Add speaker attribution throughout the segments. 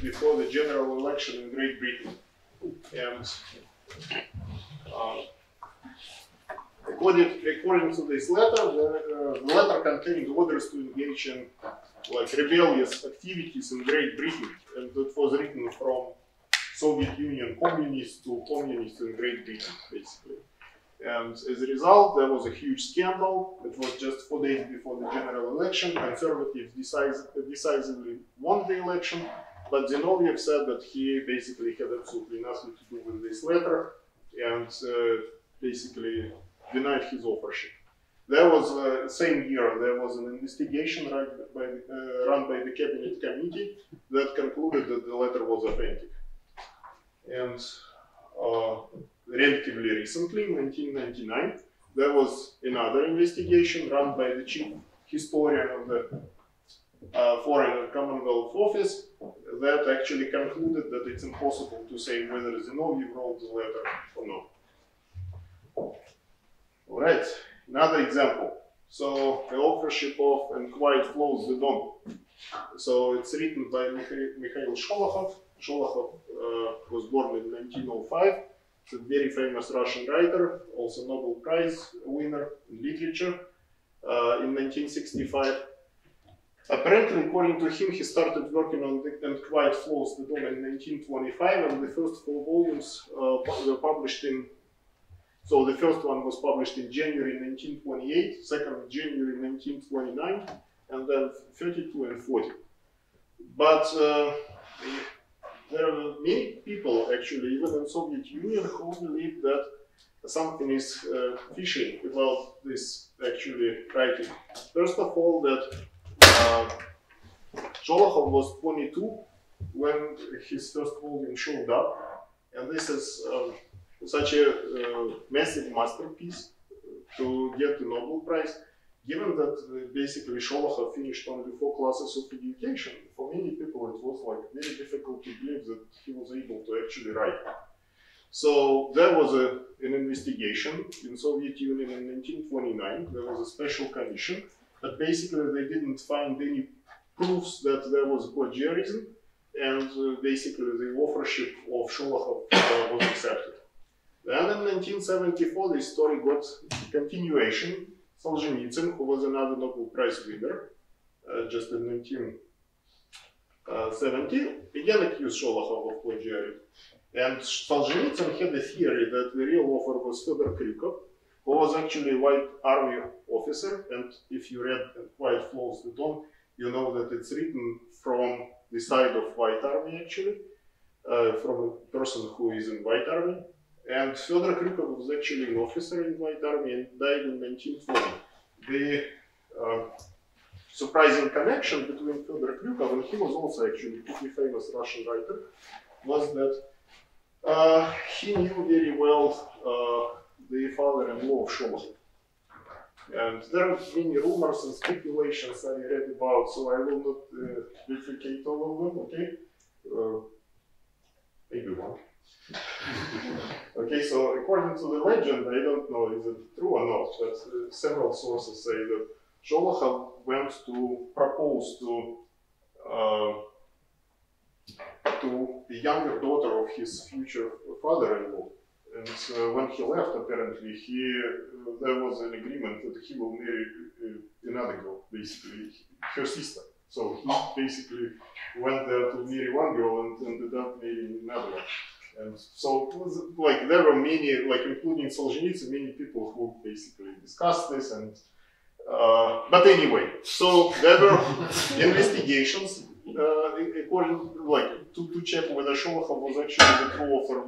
Speaker 1: before the general election in Great Britain. And according to this letter, the letter contained orders to engage in like rebellious activities in Great Britain, and it was written from Soviet Union communists to communists in Great Britain, basically. And as a result, there was a huge scandal. It was just 4 days before the general election. Conservatives decisively won the election, but Zinoviev said that he basically had absolutely nothing to do with this letter and basically denied his authorship. There was, same year, there was an investigation run by the cabinet committee that concluded that the letter was authentic. And relatively recently, in 1999, there was another investigation run by the chief historian of the Foreign and Commonwealth Office that actually concluded that it's impossible to say whether Zinoviev wrote the letter or not. All right, another example. So the authorship of And Quiet Flows the Don. So it's written by Mikhail Sholokhov. Sholokhov was born in 1905. He's a very famous Russian writer, also Nobel Prize winner in literature in 1965. Apparently, according to him, he started working on And Quiet Flows the Don in 1925, and the first 4 volumes were published in. So the first one was published in January 1928, second January 1929, and then 32 and 40. But there are many people, actually, even in Soviet Union, who believe that something is fishy about this actually writing. First of all, that Sholokhov was 22 when his first volume showed up, and this is such a massive masterpiece to get the Nobel Prize, given that basically Sholokhov finished only 4 classes of education. For many people it was like very difficult to believe that he was able to actually write. So there was an investigation in Soviet Union in 1929. There was a special commission, but basically they didn't find any proofs that there was plagiarism, and basically the authorship of Sholokhov was accepted. Then in 1974, this story got continuation. Solzhenitsyn, who was another Nobel Prize winner, just in 1970, again accused Sholokhov of plagiarism. And Solzhenitsyn had a theory that the real author was Fyodor Krykov, who was actually a White Army officer. And if you read Quiet Flows the Don, you know that it's written from the side of White Army, actually, from a person who is in White Army. And Fyodor Krykov was actually an officer in White Army and died in 1940. The surprising connection between Fyodor Krykov, and he was also actually a pretty famous Russian writer, was that he knew very well the father-in-law of Sholokhov. And there are many rumors and speculations I read about, so I will not replicate all of them, okay? Maybe one. Okay, so according to the legend, I don't know is it true or not, but several sources say that Sholokhov went to propose to the younger daughter of his future father-in-law. And when he left, apparently, there was an agreement that he will marry another girl, basically, her sister. So he basically went there to marry one girl and ended up marrying another one. And so it was like there were many, like including Solzhenitsyn, many people who basically discussed this. And but anyway, so there were investigations according to check whether Sholokhov was actually the true author of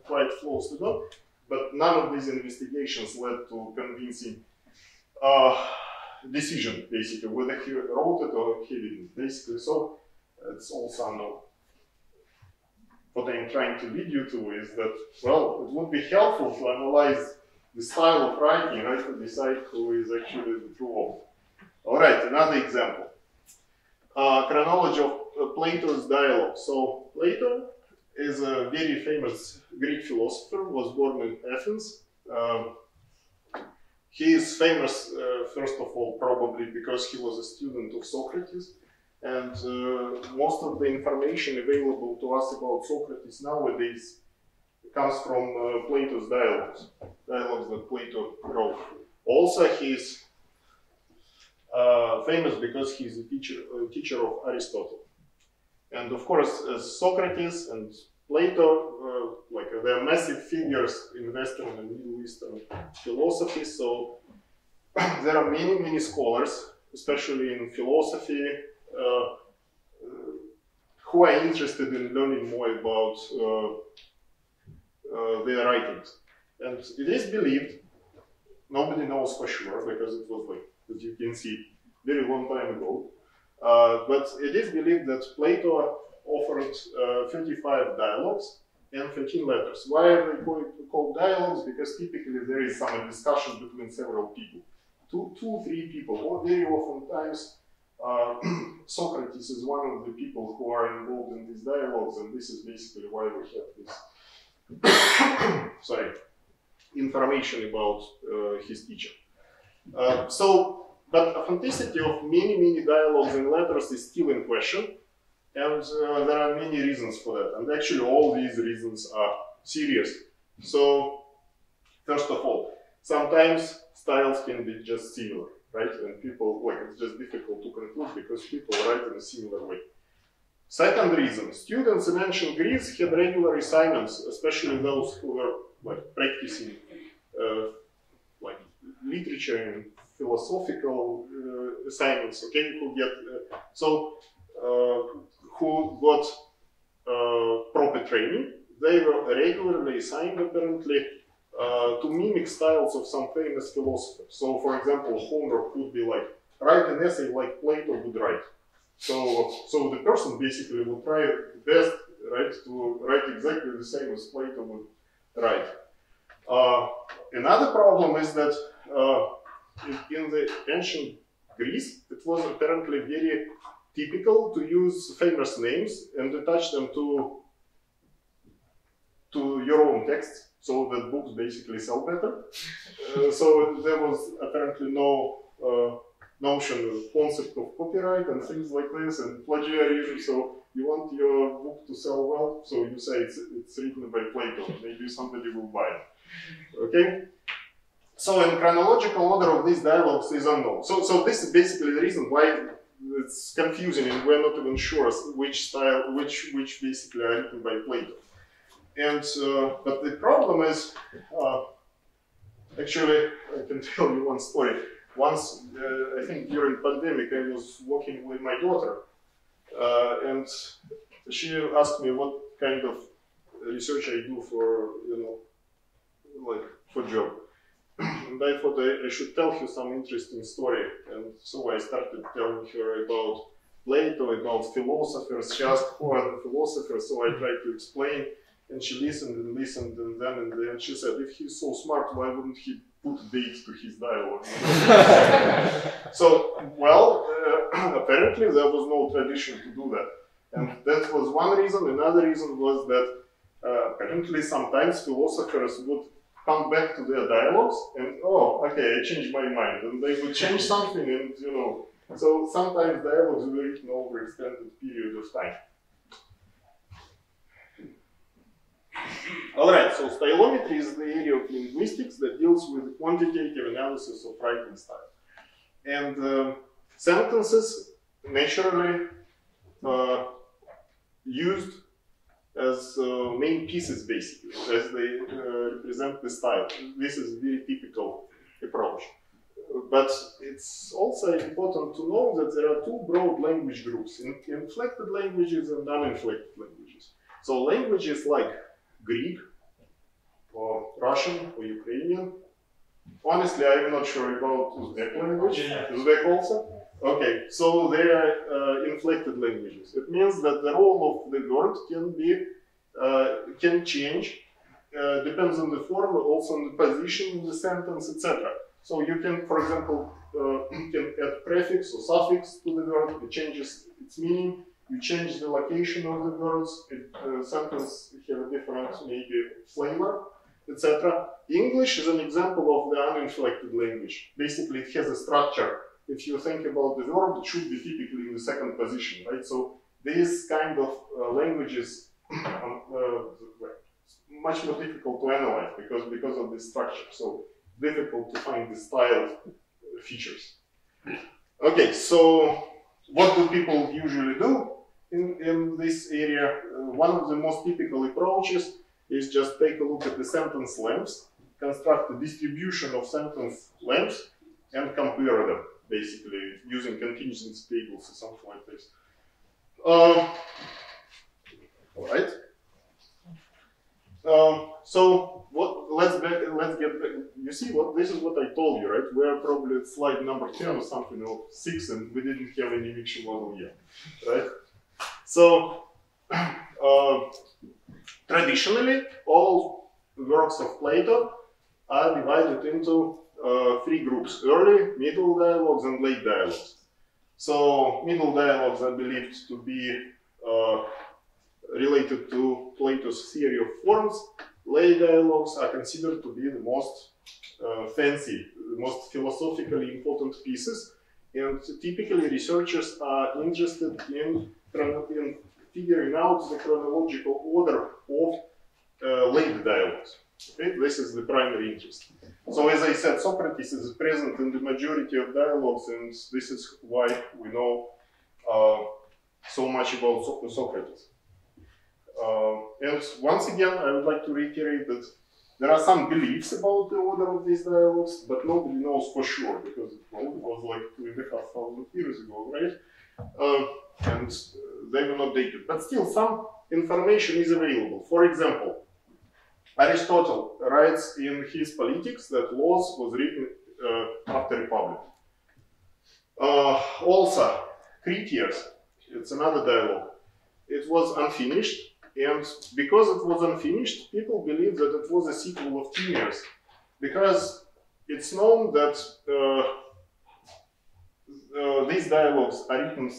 Speaker 1: Quiet Flows the Don, but none of these investigations led to convincing decision, basically, whether he wrote it or he didn't. Basically, so it's also unknown. What I'm trying to lead you to is that, well, it would be helpful to analyze the style of writing, right, to decide who is actually the true author. All right, another example. Chronology of Plato's dialogue. So Plato is a very famous Greek philosopher, was born in Athens. He is famous, first of all, probably because he was a student of Socrates. And most of the information available to us about Socrates nowadays comes from Plato's dialogues that Plato wrote. Also, he's famous because he's a teacher of Aristotle. And of course, Socrates and Plato, they are massive figures in Western and Middle Eastern philosophy. So there are many scholars, especially in philosophy, who are interested in learning more about their writings. And it is believed, nobody knows for sure, because it was, as you can see, very long time ago, but it is believed that Plato offered 35 dialogues and 13 letters. Why are they called dialogues? Because typically there is some discussion between several people. Two, three people, or very often times Socrates is one of the people who are involved in these dialogues, and this is basically why we have this information about his teacher. But authenticity of many dialogues and letters is still in question, and there are many reasons for that. And actually, all these reasons are serious. So, first of all, sometimes styles can be just similar, right? And people, it's just difficult to conclude because people write in a similar way. Second reason, students in ancient Greece had regular assignments, especially those who were practicing literature and philosophical assignments, okay, who got proper training. They were regularly assigned, apparently, to mimic styles of some famous philosophers. So, for example, Homer could be write an essay like Plato would write. So the person basically would try best, right, to write exactly the same as Plato would write. Another problem is that in the ancient Greece, it was apparently very typical to use famous names and attach them to your own text, so that books basically sell better. So there was apparently no concept of copyright and things like this, and plagiarism. So you want your book to sell well, so you say it's written by Plato. Maybe somebody will buy it. Okay. So in chronological order of these dialogues is unknown. So this is basically the reason why it's confusing, and we're not even sure which basically are written by Plato. And but the problem is, actually, I can tell you one story. Once, I think during pandemic, I was walking with my daughter, and she asked me what kind of research I do for, for job. And I thought I should tell her some interesting story. And so I started telling her about Plato, about philosophers. She asked who are the philosophers, so I tried to explain. And she listened, and then in the end she said, if he's so smart, why wouldn't he put dates to his dialogue? So, apparently there was no tradition to do that. And that was one reason. Another reason was that apparently sometimes philosophers would come back to their dialogues and, oh, okay, I changed my mind. And they would change something and, so sometimes dialogues were written over an extended period of time. Alright, so stylometry is the area of linguistics that deals with quantitative analysis of writing style. And sentences naturally used as main pieces, basically, as they represent the style. This is a very typical approach. But it's also important to know that there are two broad language groups, inflected languages and uninflected languages. So languages like Greek, or Russian, or Ukrainian. Honestly, I'm not sure about Uzbek language. Uzbek also? Okay, so they are inflected languages. It means that the role of the word can change, depends on the form, also on the position in the sentence, etc. So you can, for example, can add prefix or suffix to the word, it changes its meaning. You change the location of the words, sentence have a different maybe flavor, etc. English is an example of the uninflected language. Basically, it has a structure if you think about the verb, it should be typically in the second position, right? So these kind of languages much more difficult to analyze because of this structure. So difficult to find the styled features. Okay, so what do people usually do in this area? One of the most typical approaches is just take a look at the sentence lengths, construct a distribution of sentence lengths, and compare them, basically, using continuous tables or something like this. All right. So let's get back. You see this is what I told you, right? We're probably at slide number 10 or something, or 6, and we didn't have any eviction model yet, right? So traditionally, all works of Plato are divided into 3 groups: early, middle dialogues, and late dialogues. So middle dialogues are believed to be related to Plato's theory of forms. Late dialogues are considered to be the most fancy, the most philosophically important pieces, and typically researchers are interested in figuring out the chronological order of late dialogues. Okay? This is the primary interest. So as I said, Socrates is present in the majority of dialogues, and this is why we know so much about Socrates. And once again, I would like to reiterate that there are some beliefs about the order of these dialogues, but nobody knows for sure, because it was like 2,500 years ago, right? And they were not dated. But still, some information is available. For example, Aristotle writes in his Politics that Laws was written after Republic. Also, Critias, it's another dialogue. It was unfinished. And because it was unfinished, people believe that it was a sequel of Timaeus, because it's known that these dialogues are written,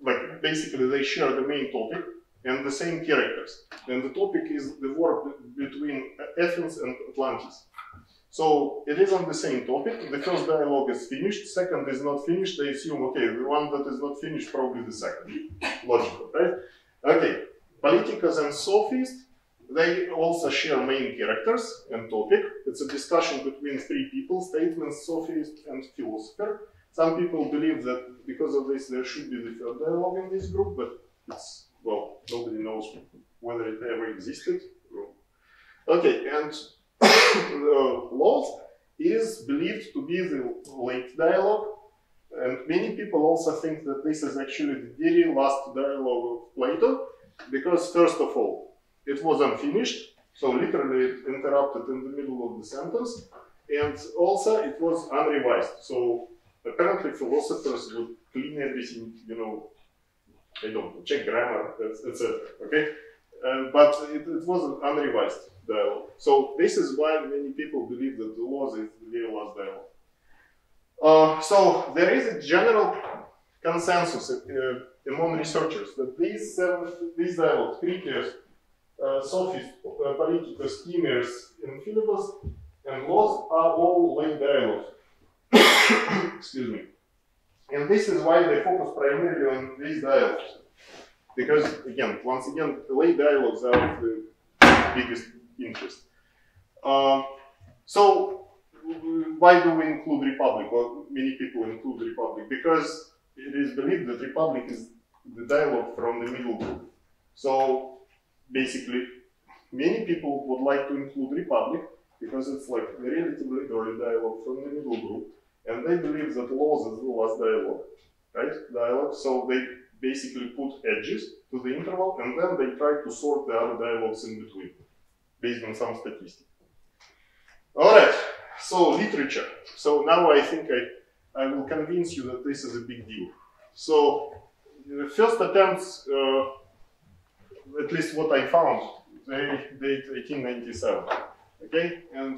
Speaker 1: like basically they share the main topic and the same characters. And the topic is the war between Athens and Atlantis. So it is on the same topic. The first dialogue is finished, second is not finished. They assume, okay, the one that is not finished, probably the second. Logical, right? Okay. Politicus and Sophist, they also share main characters and topic. It's a discussion between 3 people, statements, sophist, and philosopher. Some people believe that because of this there should be the third dialogue in this group, but it's, well, nobody knows whether it ever existed. Okay, and Laws is believed to be the late dialogue, and many people also think that this is actually the very last dialogue of Plato. Because first of all, it was unfinished, so literally it interrupted in the middle of the sentence, and also it was unrevised. So apparently philosophers would clean everything, you know, I don't know, check grammar, etc. Okay, but it was an unrevised dialogue. So this is why many people believe that the Laws is the very last dialogue. So there is a general consensus among researchers that these dialogues, Critias, Sophist, Politicus, Timaeus, and Philebus, and Laws are all late dialogues. Excuse me. And this is why they focus primarily on these dialogues. Because, again, once again, the late dialogues are of the biggest interest. So, why do we include Republic? Well, many people include Republic because it is believed that Republic is the dialogue from the middle group. So basically, many people would like to include Republic because it's like a relatively early dialogue from the middle group, and they believe that Laws is the last dialogue, right? So they basically put edges to the interval, and then they try to sort the other dialogues in between, based on some statistics. All right. So literature. So now I think I will convince you that this is a big deal. So the first attempts, at least what I found, they date 1897. Okay, and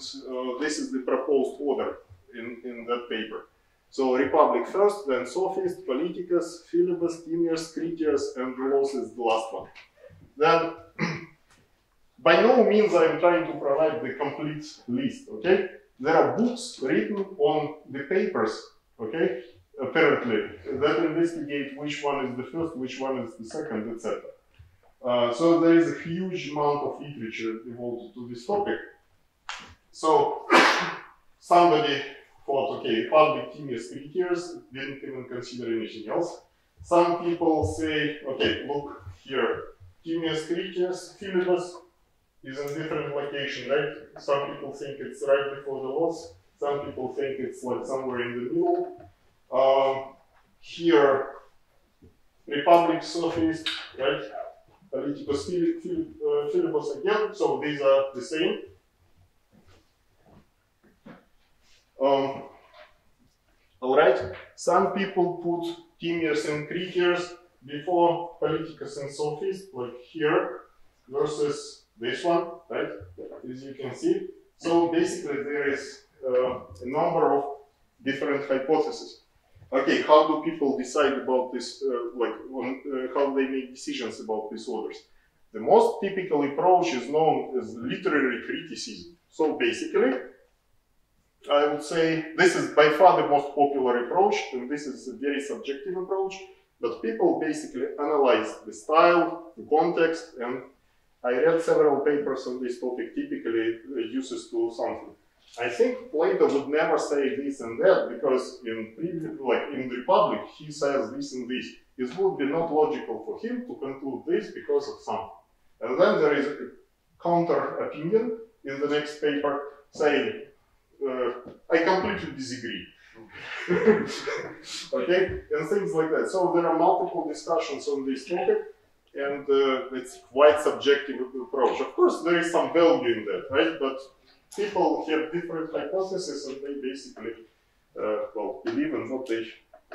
Speaker 1: this is the proposed order in that paper. So Republic first, then Sophist, Politicus, Philebus, Timaeus, Critias, and Laws is the last one. Then, by no means I am trying to provide the complete list. Okay. There are books written on the papers, okay, apparently, that investigate which one is the first, which one is the second, etc. So there is a huge amount of literature devoted to this topic. So somebody thought, okay, public Timaeus Critias, didn't even consider anything else. Some people say, okay, look here, Timaeus Critias, Philippus is in different location, right? Some people think it's right before the laws. Some people think it's like somewhere in the middle. Here, Republic Sophist, right? Politicus Philippus again, so these are the same. Alright, some people put Timaeus and Critias before Politicus and Sophist, like here, versus this one, right? As you can see. So basically there is a number of different hypotheses. Okay, how do people decide about this, how they make decisions about these orders? The most typical approach is known as literary criticism. So basically, I would say this is by far the most popular approach, and this is a very subjective approach, but people basically analyze the style, the context, and I read several papers on this topic, typically uses to something. I think Plato would never say this and that, because in the Republic he says this and this. It would be not logical for him to conclude this because of something. And then there is a counter opinion in the next paper saying, I completely disagree. Okay, and things like that. So there are multiple discussions on this topic, and it's quite subjective approach. Of course, there is some value in that, right? But people have different hypotheses, and they basically believe in what they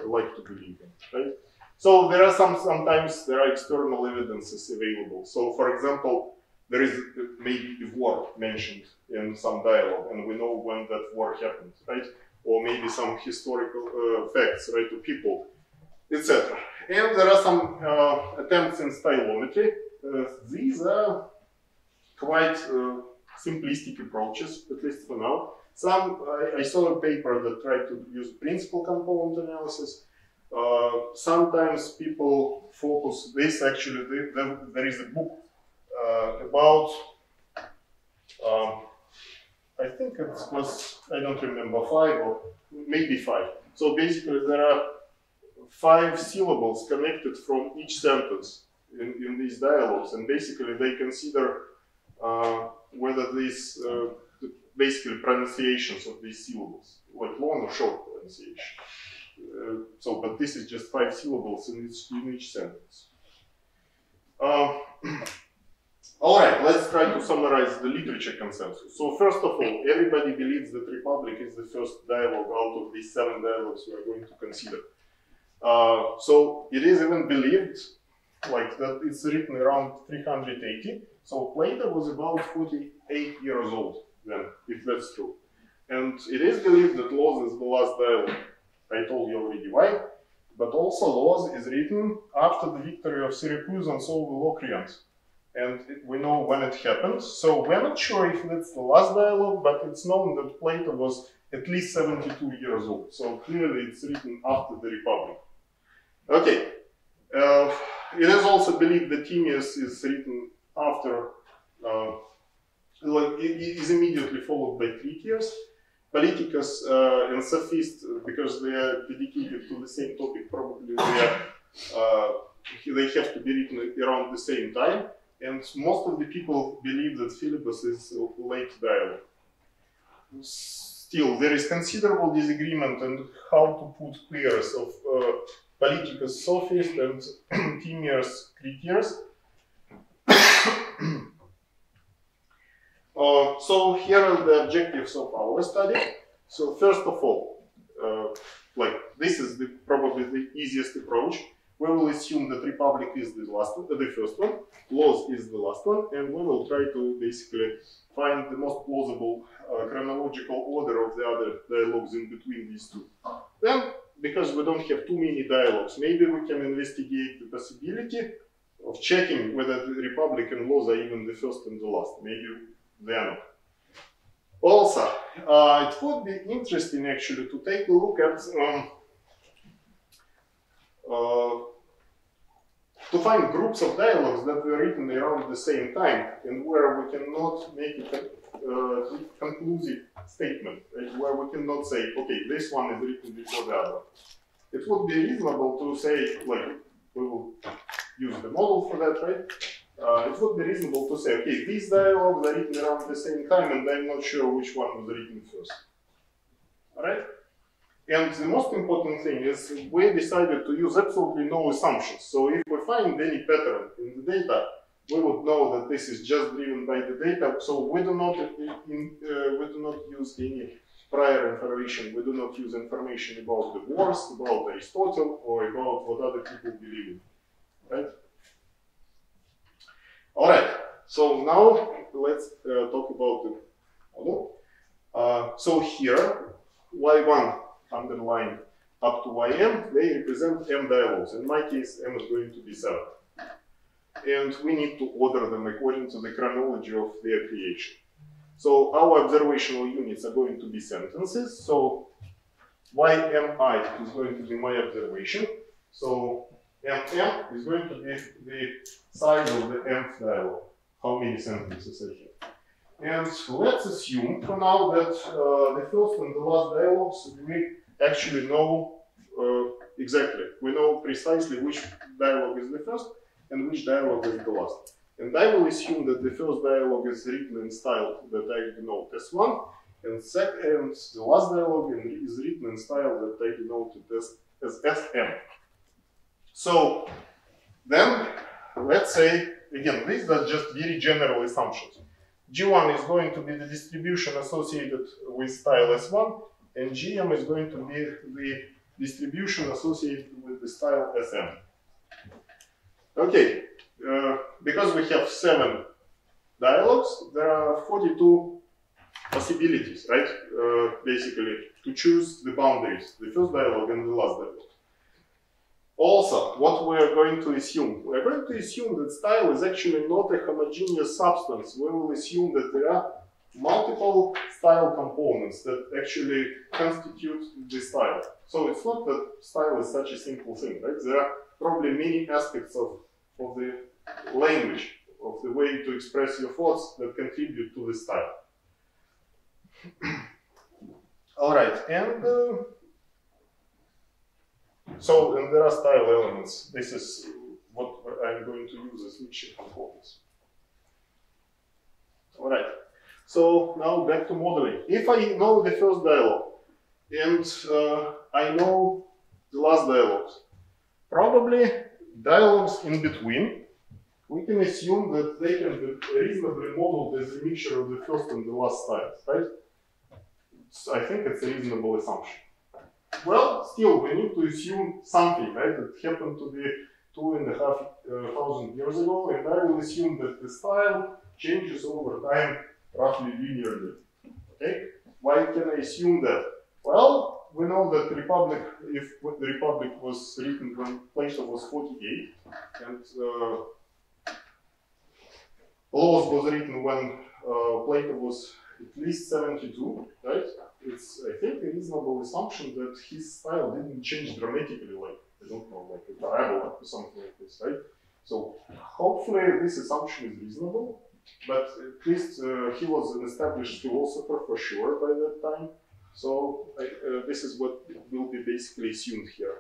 Speaker 1: like to believe in, right? So there are sometimes there are external evidences available. So, for example, there is maybe a war mentioned in some dialogue, and we know when that war happened, right? Or maybe some historical facts, right, to people, etc. And there are some attempts in stylometry. These are quite simplistic approaches, at least for now. I saw a paper that tried to use principal component analysis. Sometimes people focus this. Actually, there is a book about, I think it was, I don't remember, 5 or maybe 5. So basically there are 5 syllables connected from each sentence in these dialogues, and basically they consider whether these, basically pronunciations of these syllables, like long or short pronunciation. But this is just 5 syllables in each sentence. Alright, let's try to summarize the literature consensus. So first of all, everybody believes that Republic is the first dialogue out of these 7 dialogues we are going to consider. So it is even believed like that it's written around 380. So Plato was about 48 years old then, if that's true. And it is believed that Laws is the last dialogue. I told you already why. But also Laws is written after the victory of Syracusans over Locrians. And we know when it happened. So we're not sure if that's the last dialogue, but it's known that Plato was at least 72 years old. So clearly it's written after the Republic. Okay. It is also believed that Timaeus is written after, it is immediately followed by Critias. Politicus and Sophist, because they are dedicated to the same topic, probably they have to be written around the same time. And most of the people believe that Philippus is a late dialogue. Still, there is considerable disagreement on how to put pairs of Politicus Sophist and Timaeus Critias. So here are the objectives of our study. So first of all, this is probably the easiest approach. We will assume that Republic is the first one, Laws is the last one, and we will try to basically find the most plausible chronological order of the other dialogues in between these two. Then, because we don't have too many dialogues, maybe we can investigate the possibility of checking whether the Republic and Laws are even the first and the last. Maybe they are not. Also, it would be interesting actually to take a look at to find groups of dialogues that were written around the same time and where we cannot make a conclusive statement, right? Where we cannot say, okay, this one is written before the other. It would be reasonable to say, like, we will use the model for that, right? It would be reasonable to say, okay, these dialogues are written around the same time and I'm not sure which one was written first. All right? And the most important thing is we decided to use absolutely no assumptions. So if we find any pattern in the data, we would know that this is just driven by the data. So we do not use any prior information. We do not use information about the wars, about Aristotle, or about what other people believe in. Right? All right. So now let's talk about the model. So here, y1 underlined up to ym, they represent m dialogues. In my case, m is going to be 7. And we need to order them according to the chronology of their creation. So our observational units are going to be sentences. So ymi is going to be my observation. So mm is going to be the size of the mth dialogue, how many sentences I have. And let's assume for now that the first and the last dialogues we actually know exactly. We know precisely which dialogue is the first and which dialogue is the last. And I will assume that the first dialogue is written in style that I denote as 1, and the last dialogue is written in style that I denote as Sm. So then, let's say, again, these are just very general assumptions. G1 is going to be the distribution associated with style S1, and Gm is going to be the distribution associated with the style Sm. Okay, because we have 7 dialogues, there are 42 possibilities, right? Basically, to choose the boundaries, the first dialogue and the last dialogue. Also, what we are going to assume? We are going to assume that style is actually not a homogeneous substance. We will assume that there are multiple style components that actually constitute the style. So it's not that style is such a simple thing, right? There are probably many aspects of the language, of the way to express your thoughts that contribute to the style. All right, and and there are style elements. This is what I'm going to use as mixture components. All right. So now back to modeling. If I know the first dialogue and I know the last dialogues, probably dialogues in between, we can assume that they can be reasonably modeled as a mixture of the first and the last styles, right? So I think it's a reasonable assumption. Well, still, we need to assume something, right? That happened to be 2,500 years ago, and I will assume that the style changes over time roughly linearly. Okay? Why can I assume that? Well, we know that the Republic, if the Republic was written when Plato was 48, and Laws was written when Plato was at least 72, right? It's, I think, a reasonable assumption that his style didn't change dramatically, like, I don't know, like a parabola or something like this, right? So hopefully this assumption is reasonable, but at least he was an established philosopher for sure by that time. So this is what will be basically assumed here.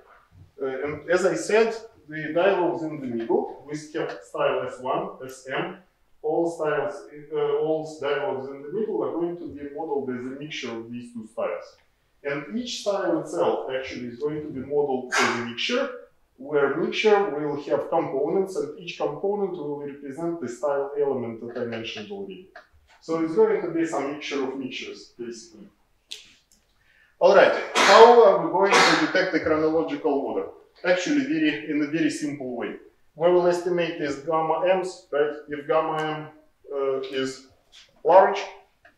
Speaker 1: And as I said, the dialogues in the middle, we have style S1, Sm. All dialogues in the middle are going to be modeled as a mixture of these two styles. And each style itself actually is going to be modeled as a mixture, where mixture will have components, and each component will represent the style element that I mentioned already. So it's going to be some mixture of mixtures, basically. All right, how are we going to detect the chronological order? Actually, in a very simple way. We will estimate this gamma m's, right? If gamma m is large,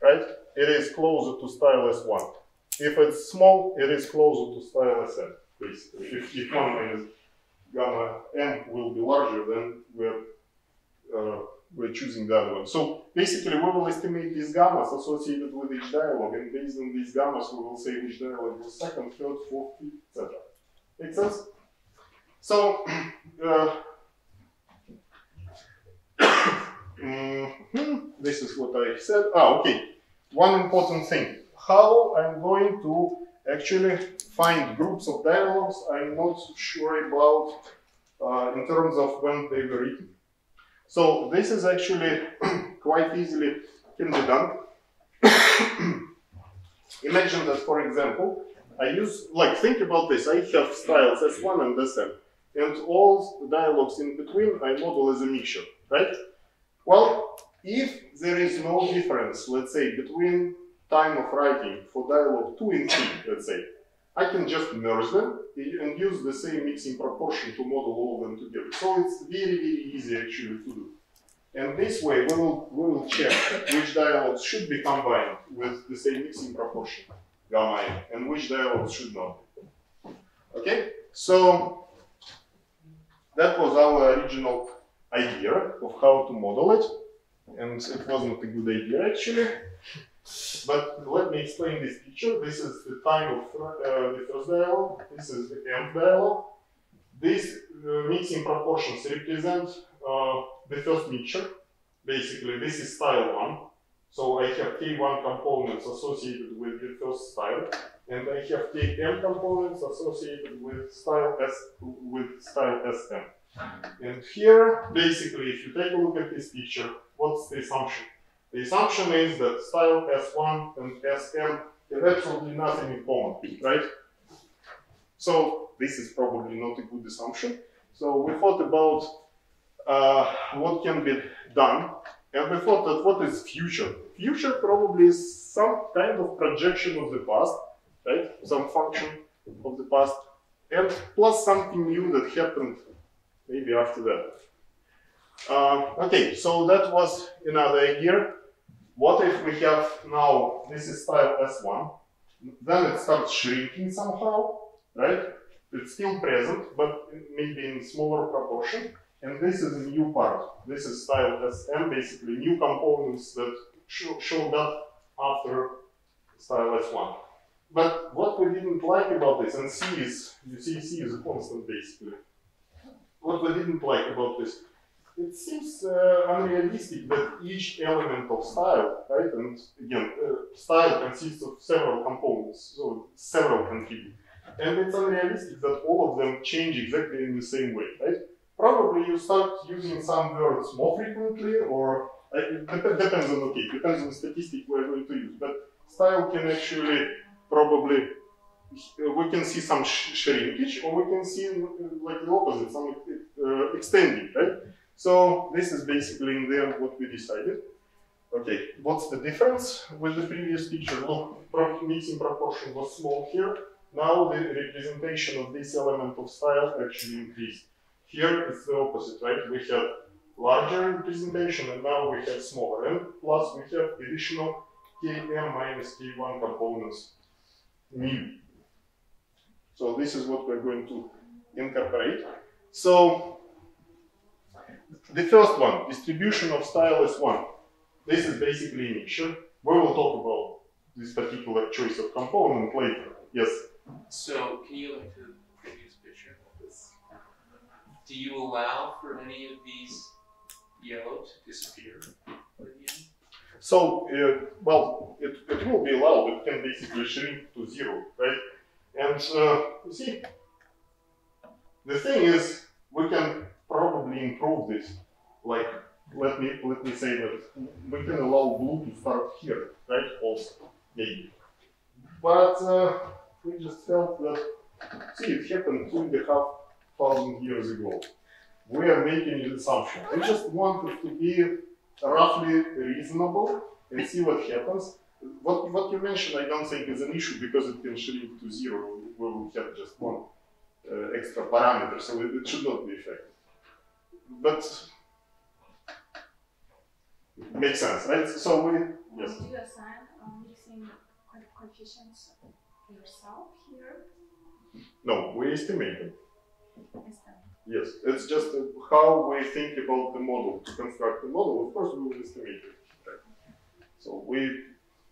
Speaker 1: right, it is closer to style S1. If it's small, it is closer to style Sm, basically. If 1 minus gamma m will be larger, then we're choosing the other one. So basically, we will estimate these gammas associated with each dialogue, and based on these gammas, we will say which dialogue was second, third, fourth, fifth, etc. Make sense? So, this is what I said. Okay. One important thing. How I'm going to actually find groups of dialogues, I'm not sure about in terms of when they were written. So this is actually quite easily can be done. Imagine that, for example, I use, think about this, I have styles S1 and Sm, and all the dialogues in between I model as a mixture, right? Well, if there is no difference, let's say, between time of writing for dialogue 2 and 3, let's say, I can just merge them and use the same mixing proportion to model all of them together. So it's very, very easy actually to do. And this way we will check which dialogues should be combined with the same mixing proportion, gamma n, and which dialogues should not. Okay? So that was our original idea of how to model it. And it wasn't a good idea actually. But let me explain this picture. This is the time of the first dialogue. This is the nth dialogue. These mixing proportions represent the first mixture. Basically, this is style 1. So I have K1 components associated with the first style, and I have Km components associated with style Sm. And here, basically, if you take a look at this picture, what's the assumption? The assumption is that style S1 and Sm have absolutely nothing in common, right? So this is probably not a good assumption. So we thought about what can be done, and we thought that what is future? Future probably is some kind of projection of the past, right? Some function of the past, and plus something new that happened maybe after that. Okay, so that was another idea. What if we have now, this is style S1, then it starts shrinking somehow, right? It's still present, but maybe in smaller proportion. And this is a new part. This is style Sm, basically new components that showed up after style S1. But what we didn't like about this, and C is, you see C is a constant basically. What we didn't like about this, it seems unrealistic that each element of style, right, and again, style consists of several components, so several contribute. And it's unrealistic that all of them change exactly in the same way, right? Probably you start using some words more frequently, or it depends on, depends on the statistic we're going to use, but style can actually probably, we can see some shrinkage, or we can see like the opposite, some extending, right? So this is basically in the end what we decided. Okay, what's the difference with the previous picture? Look, mixing proportion was small here. Now the representation of this element of style actually increased. Here it's the opposite, right? We have larger representation and now we have smaller. And plus we have additional Km minus K1 components new. So this is what we're going to incorporate. So the first one, distribution of style S1. This is basically a mixture. We will talk about this particular choice of component later. Yes?
Speaker 2: So, can you look to the previous picture of this? Do you allow for any of these yellow to disappear?
Speaker 1: So, well, it will be allowed. It can basically shrink to 0, right? And you see, the thing is, we can probably improve this. Like, let me say that we can allow blue to start here, right? Also, maybe. But we just felt that, see, it happened 2,500 years ago. We are making an assumption. We just wanted to be roughly reasonable and see what happens. What you mentioned, I don't think is an issue because it can shrink to 0. We will have just one extra parameter, so it should not be effective. But it makes sense, right? So we, yes.
Speaker 3: Do you assign mixing coefficients yourself here?
Speaker 1: No, we estimate them. Yes, it's just how we think about the model. To construct the model, of course, we will estimate it. Right? So we,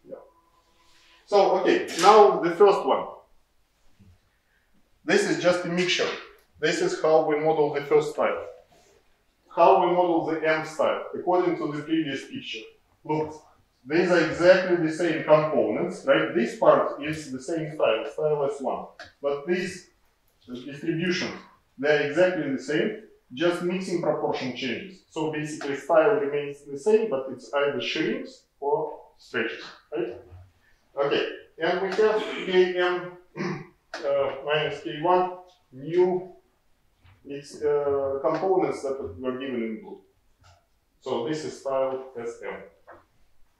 Speaker 1: yeah. So, okay, now the first one. This is just a mixture. this is how we model the first style. How we model the M style, according to the previous picture. Look, these are exactly the same components, right? This part is the same style, style S1. But these distributions, they're exactly the same, just mixing proportion changes. So basically style remains the same, but it's either shrinks or stretches, right? Okay, and we have Km minus K1 new components that were given in blue. So this is style Sm.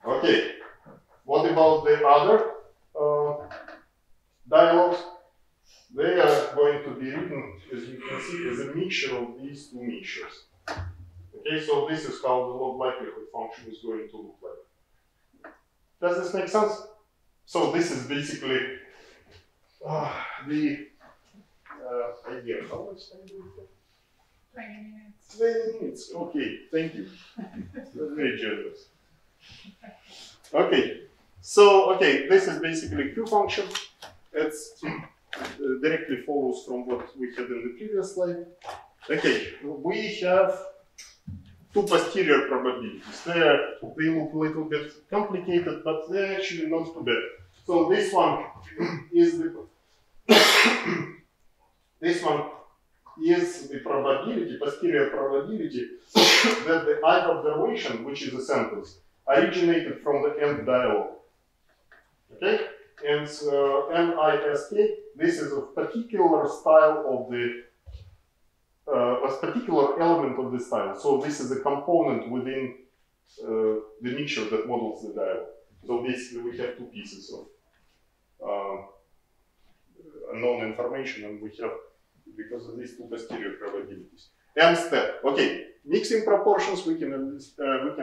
Speaker 1: Okay, what about the other dialogues? They are going to be written, as you can see, as a mixture of these two mixtures. Okay, so this is how the log likelihood function is going to look like. Does this make sense? So this is basically the idea. How much time do we have?
Speaker 3: 20 minutes.
Speaker 1: 20 minutes. Okay, thank you. That's very generous. Okay, so this is basically Q function. It's directly follows from what we had in the previous slide. Okay, we have two posterior probabilities. They look a little bit complicated, but they're actually not too bad. So this one is the this one is the probability, posterior probability, that the ith observation, which is a sentence, originated from the end dialogue. Okay? And MISK, this is a particular style of the, a particular element of the style. So this is a component within the mixture that models the dialogue. So basically we have two pieces of unknown information, and we have, because of these two posterior probabilities. M step. Okay, mixing proportions we can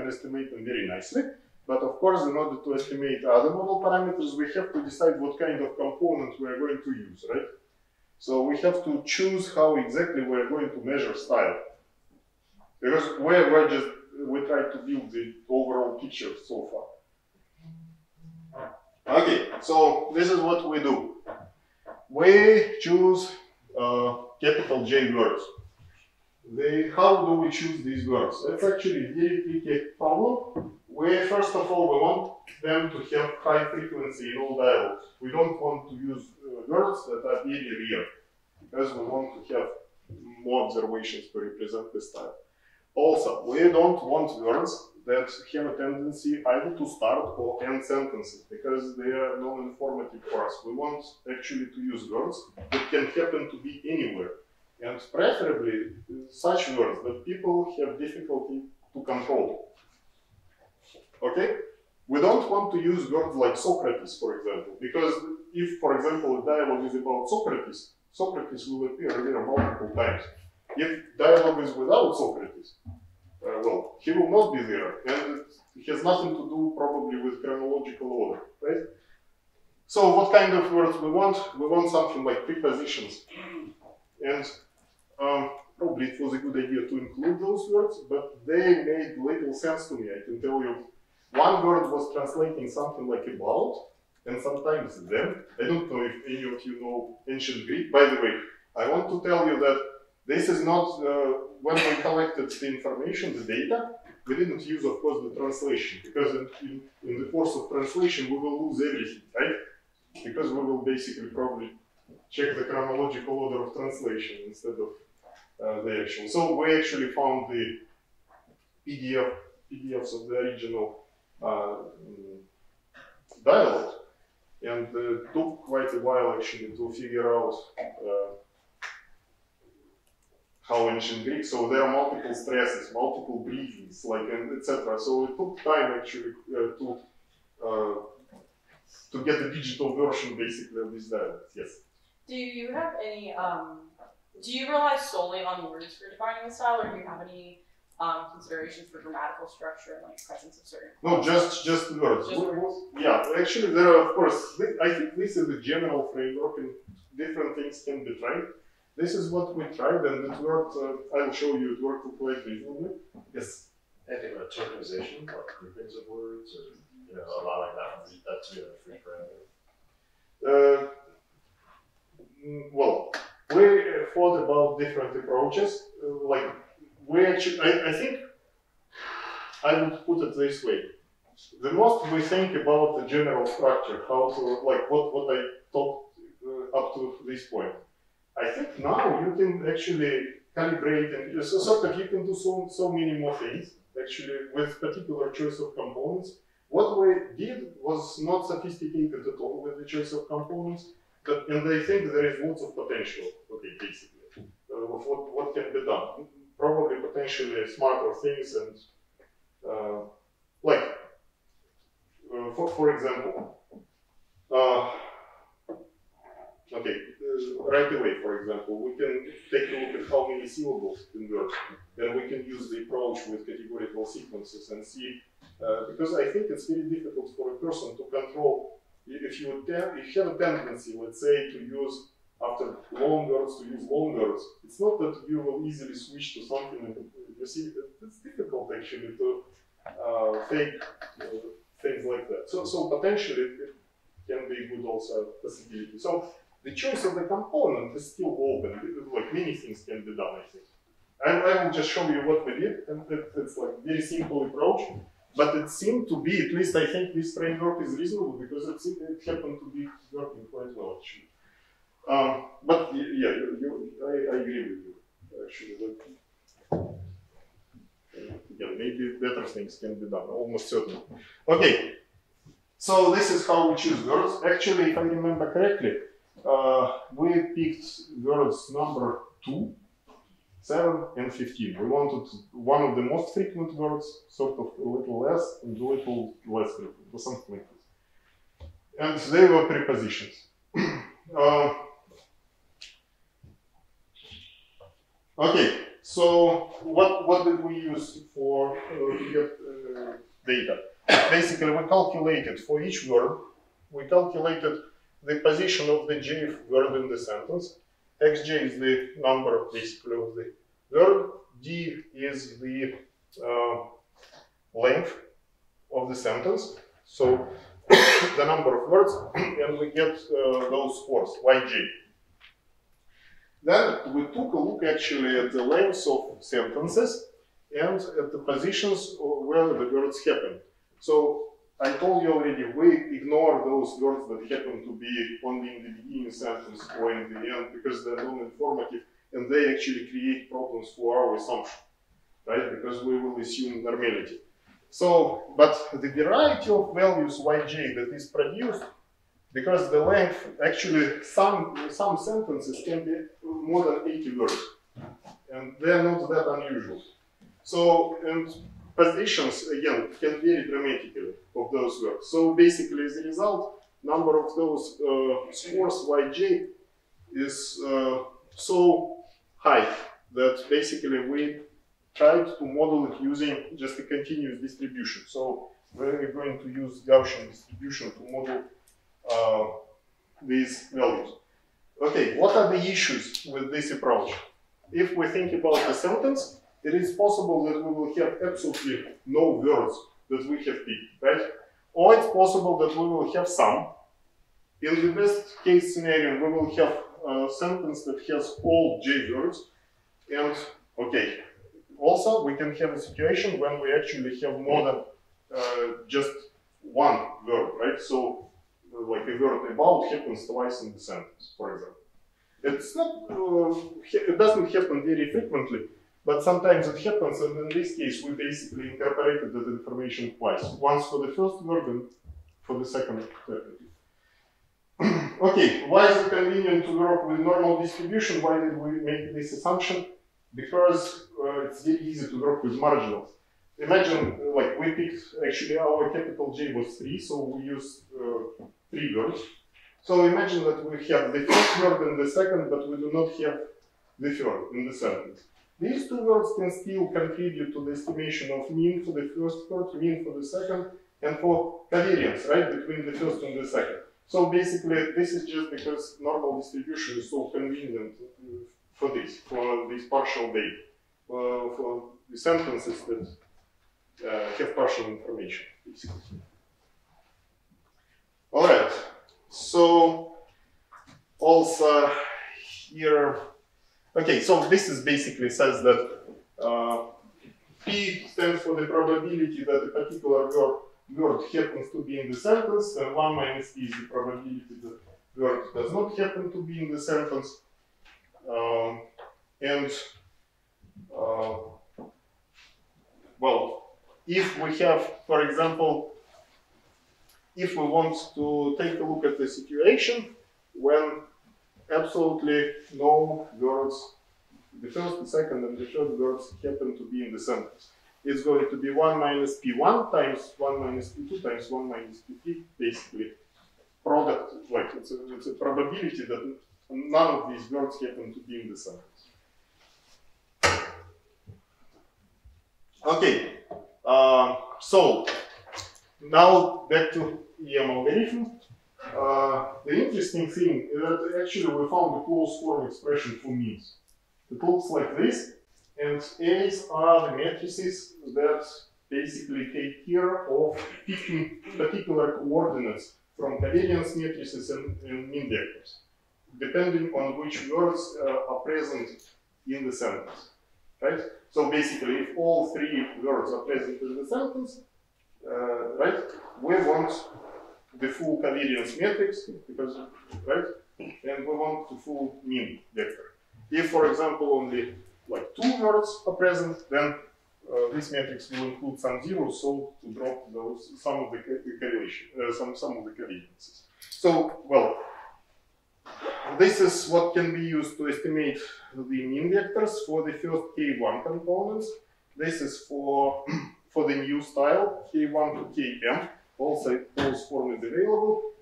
Speaker 1: estimate them very nicely. But of course, in order to estimate other model parameters, we have to decide what kind of component we are going to use, right? So we have to choose how exactly we are going to measure style. Because we try to build the overall picture so far. Okay, so this is what we do. We choose capital J words. How do we choose these words? That's actually a very tricky problem. First of all, we want them to have high frequency in all dialogues. We don't want to use words that are very rare, because we want to have more observations to represent the style. Also, we don't want words that have a tendency either to start or end sentences, because they are non-informative for us. We want actually to use words that can happen to be anywhere, and preferably such words that people have difficulty to control. Okay? We don't want to use words like Socrates, for example, because if, for example, a dialogue is about Socrates, Socrates will appear there multiple times. If dialogue is without Socrates, well, he will not be there, and it has nothing to do probably with chronological order, right? So what kind of words we want? We want something like prepositions. And probably it was a good idea to include those words, but they made little sense to me, I can tell you. One word was translating something like about, and sometimes them. I don't know if any of you know ancient Greek. By the way, I want to tell you that this is not, when we collected the information, the data, we didn't use, of course, the translation, because in the course of translation, we will lose everything, right? Because we will basically probably check the chronological order of translation instead of the actual. So we actually found the PDFs of the original dialogue, and took quite a while actually to figure out how ancient Greek. So there are multiple stresses, multiple breathings, like, and etc. So it took time actually to get the digital version basically of this dialogue. Yes.
Speaker 4: Do you have any? Do you rely solely on words for defining the style, or do you have any considerations for grammatical structure and like presence of certain?
Speaker 1: No, just words.
Speaker 4: Just words.
Speaker 1: Yeah, actually there are, of course, I think this is the general framework, and different things can be tried. This is what we tried, and it worked. I'll show you it worked quite reasonably. Yes.
Speaker 5: Anything about tokenization, like groupings of words, or allowing that to be a free parameter.
Speaker 1: Well, thought about different approaches. Like we actually, I think I would put it this way. The most we think about the general structure, how to, like what I talked up to this point. I think now you can actually calibrate and so sort of you can do so many more things actually with particular choice of components. What we did was not sophisticated at all with the choice of components, but and I think there is lots of potential. Okay, basically, of what can be done. Probably potentially smarter things and like for example. Okay, right away, for example, we can take a look at how many syllables convert, and we can use the approach with categorical sequences and see, because I think it's very difficult for a person to control, if you have a tendency, let's say, to use, after long words, to use long words, it's not that you will easily switch to something, and you see, it's difficult actually to fake things like that. So potentially it can be good also possibility. So the choice of the component is still open. Like many things can be done, I think. I will just show you what we did, and it's like very simple approach. But it seemed to be, at least I think this framework is reasonable because it happened to be working quite well actually. But yeah, I agree with you actually. Yeah, maybe better things can be done, almost certainly. Okay, so this is how we choose words. Actually, if I remember correctly, we picked words number 2, 7, and 15. We wanted one of the most frequent words, sort of a little less, and a little less frequent, or something like this. And they were prepositions. Okay, so what did we use for get data? Basically, we calculated for each word, we calculated the position of the jth word in the sentence. Xj is the number, basically, of the word. D is the length of the sentence. So the number of words, and we get those scores, Yj. Then we took a look actually at the lengths of sentences and at the positions where the words happen. So I told you already, we ignore those words that happen to be only in the beginning sentence or in the end because they're non-informative and they actually create problems for our assumption, right? Because we will assume normality. So, but the variety of values Yj that is produced, because the length, actually some sentences can be more than 80 words and they're not that unusual. So, and positions, again, can vary dramatically of those words. So basically, as a result, number of those scores Yj is so high that basically we tried to model it using just a continuous distribution. So we're going to use Gaussian distribution to model these values. Okay, what are the issues with this approach? If we think about the sentence, it is possible that we will have absolutely no words that we have picked, right? Or it's possible that we will have some. In the best case scenario, we will have a sentence that has all J words. And, okay, also we can have a situation when we actually have more than just one word, right? So, like a word about happens twice in the sentence, for example. It's not, it doesn't happen very frequently, but sometimes it happens, and in this case, we basically incorporated that information twice. Once for the first word and for the second. Okay, why is it convenient to work with normal distribution? Why did we make this assumption? Because it's very easy to work with marginals. Imagine, like, we picked, actually our capital J was 3, so we used 3 words. So imagine that we have the first word and the second, but we do not have the third in the sentence. These 2 words can still contribute to the estimation of mean for the first word, mean for the second, and for covariance, right, between the first and the second. So basically, this is just because normal distribution is so convenient for this partial data, for the sentences that have partial information, basically. All right. So also here, Okay, so this is basically says that P stands for the probability that a particular word happens to be in the sentence, and 1 minus P is the probability that the word does not happen to be in the sentence. Well, if we have, for example, if we want to take a look at the situation when absolutely no words, the first, the second, and the third words happen to be in the sentence, it's going to be 1 minus P1 times 1 minus P2 times 1 minus P3, basically. Product, like it's a probability that none of these words happen to be in the sentence. Okay, so now back to EM algorithm. The interesting thing is that actually we found a closed form expression for means. It looks like this, and A's are the matrices that basically take care of picking particular coordinates from covariance matrices and mean vectors, depending on which words are present in the sentence, right? So basically, if all three words are present in the sentence, right, we want the full covariance matrix, because, right, and we want the full mean vector. If, for example, only like 2 words are present, then this matrix will include some zeros, so to drop those some of the correlation, some of the covariances. So, well, this is what can be used to estimate the mean vectors for the first K1 components. This is for the new style K1 to Km. Also, closed form is available,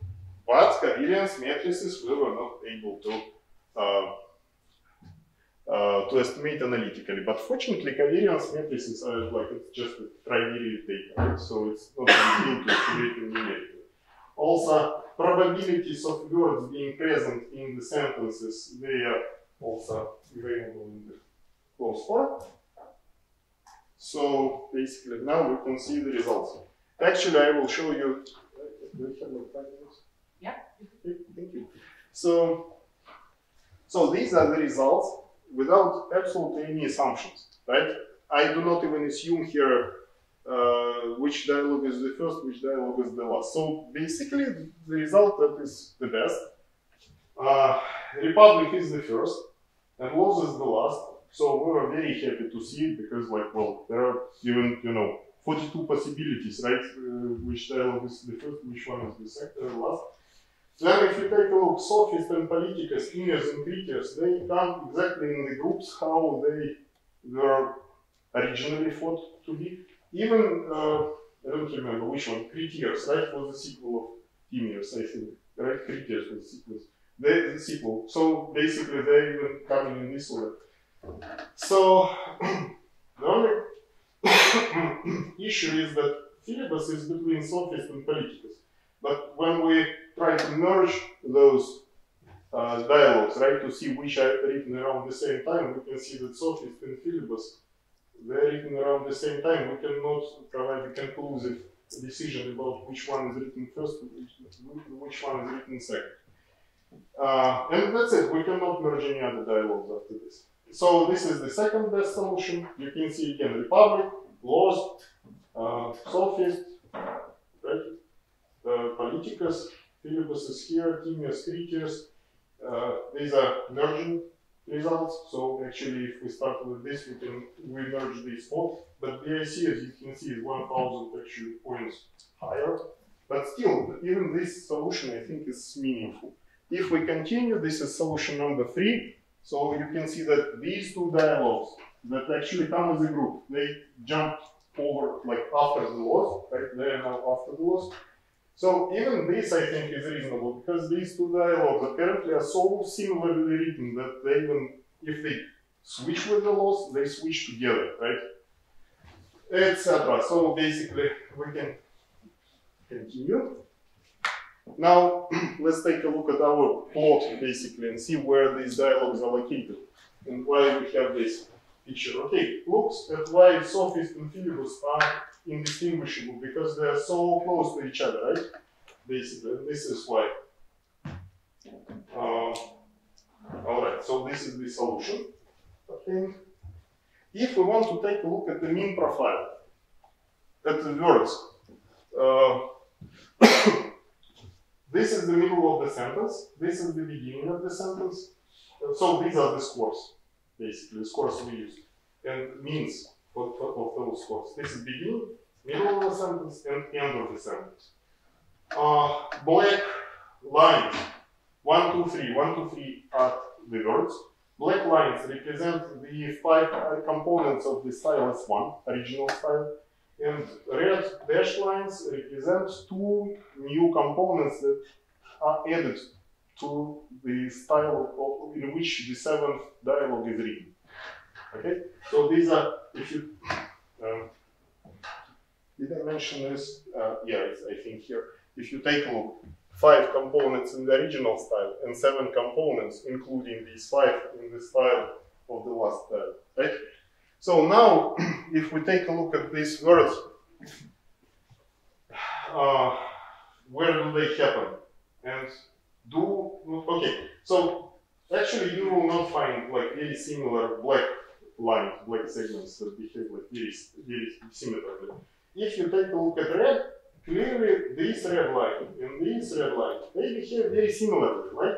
Speaker 1: but covariance matrices we were not able to estimate analytically. But fortunately, covariance matrices are like it's just a trivial data, right? So it's not easy to estimate numerator. Also, probabilities of words being present in the sentences, they are also available in the closed form. So basically, now we can see the results. Actually, I will show you. Do you have like 5 minutes?
Speaker 4: Yeah.
Speaker 1: Okay, thank you. So these are the results without absolutely any assumptions, right? I do not even assume here which dialogue is the first, which dialogue is the last. So basically, the result that is the best. Republic is the first, and Loz is the last. So we were very happy to see it because, like, well, there are even 42 possibilities, right? Which dialogue is the first, which one is the second, the last. Then, if you take a look, Sophist and Politicus, Iners and Critias, they come exactly in the groups how they were originally thought to be. Even, I don't remember which one, Critias, right, was the sequel of Timius, I think, right? Critias was the sequel. So basically, they even coming in this order. So the only issue is that Philebus is between Sophist and Politicus. But when we try to merge those dialogues, right, to see which are written around the same time, we can see that Sophist and Philebus, they're written around the same time. We cannot provide a conclusive decision about which one is written first, which one is written second. And that's it. We cannot merge any other dialogues after this. So this is the second best solution. You can see again Republic, Loz, Sophist, right? Politicus, Philebus is here, Timius, Critias. These are merging results. So actually, if we start with this, we merge these both. But the IC, as you can see, is 1,000 actually points higher. But still, even this solution, I think, is meaningful. If we continue, this is solution number 3. So you can see that these two dialogues that actually come as a group, they jump over like after the loss, right? They are now after the loss. So even this, I think, is reasonable because these two dialogues apparently are so similarly written that they even, if they switch with the loss, they switch together, right? Etc. So basically, we can continue. Now, let's take a look at our plot, basically, and see where these dialogues are located and why we have this picture. Okay, looks at why Sophist and Philebus are indistinguishable because they are so close to each other, right? Basically, this is why. Alright, so this is the solution. And if we want to take a look at the mean profile, at the words, this is the middle of the sentence, this is the beginning of the sentence. So these are the scores, basically, the scores we use, and means of those scores. This is beginning, middle of the sentence, and end of the sentence. Black lines, 1, 2, 3. 1, 2, 3 are the words. Black lines represent the 5 components of the style S1, original style. And red dashed lines represent 2 new components that are added to the style in which the 7th dialogue is written. Okay? So these are, if you, did I mention this? Yeah, it's, I think here. If you take a look, 5 components in the original style and 7 components, including these 5 in the style of the last style, right? So now, if we take a look at these words, where do they happen? And okay, so actually you will not find like very similar black lines, black segments that behave like very similarly. If you take a look at red, clearly this red line and this red line, they behave very similarly, right?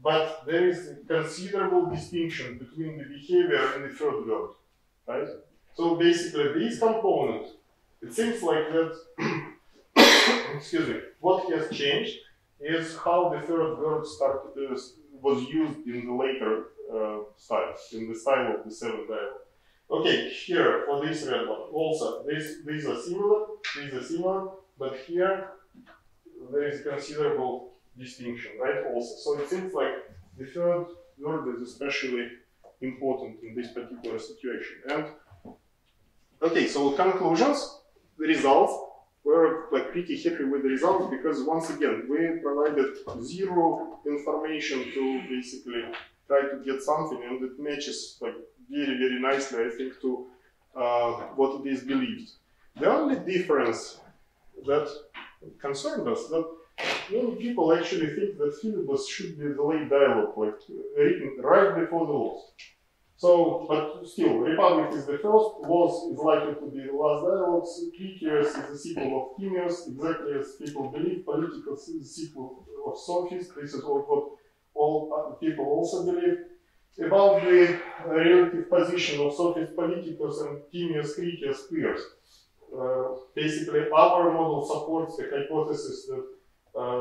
Speaker 1: But there is considerable distinction between the behavior and the third word, right? So basically these components, it seems like that, excuse me, what has changed is how the third word was used in the later style, in the style of the 7th dialogue. Okay, here for this red one, also these are similar, but here there is considerable distinction, right? Also, so it seems like the third word is especially important in this particular situation. And okay, so conclusions, the results. We're like pretty happy with the results because once again we provided 0 information to basically try to get something, and it matches like very nicely, I think, to what it is believed. The only difference that concerned us that many people actually think that Philebus should be the late dialogue, like written right before the Laws. So, but still, Republic is the first, Laws is likely to be the last dialogues, Critias is the sequel of Timaeus, exactly as people believe, Politicus is the sequel of Sophist, this is what all people also believe. About the relative position of Sophist Politicus and Timaeus Critias peers. Basically, our model supports the hypothesis that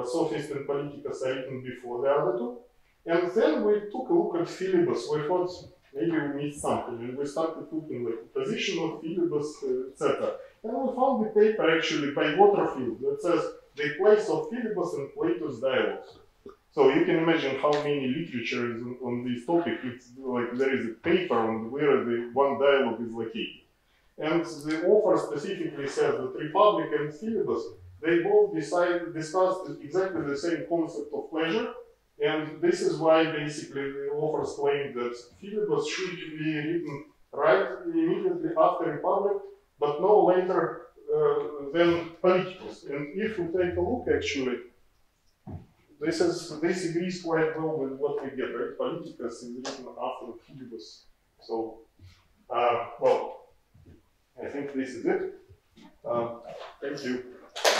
Speaker 1: Sophist and Politicus are written before the other two. And then we took a look at Philebus. We thought maybe we missed something, and we started looking like the position of Philebus, etc. And we found the paper actually by Waterfield that says the place of Philebus in Plato's dialogues. So you can imagine how many literature is on this topic. It's like there is a paper on where the one dialogue is located. And the author specifically says that Republic and Philebus, they both discussed exactly the same concept of pleasure. And this is why basically the authors claim that Philebus should be written right immediately after Republic, but no later than Politicus. And if we take a look actually, this agrees quite well with what we get, right? Politicus is written after Philebus. So, well, I think this is it. Thank you.
Speaker 3: Are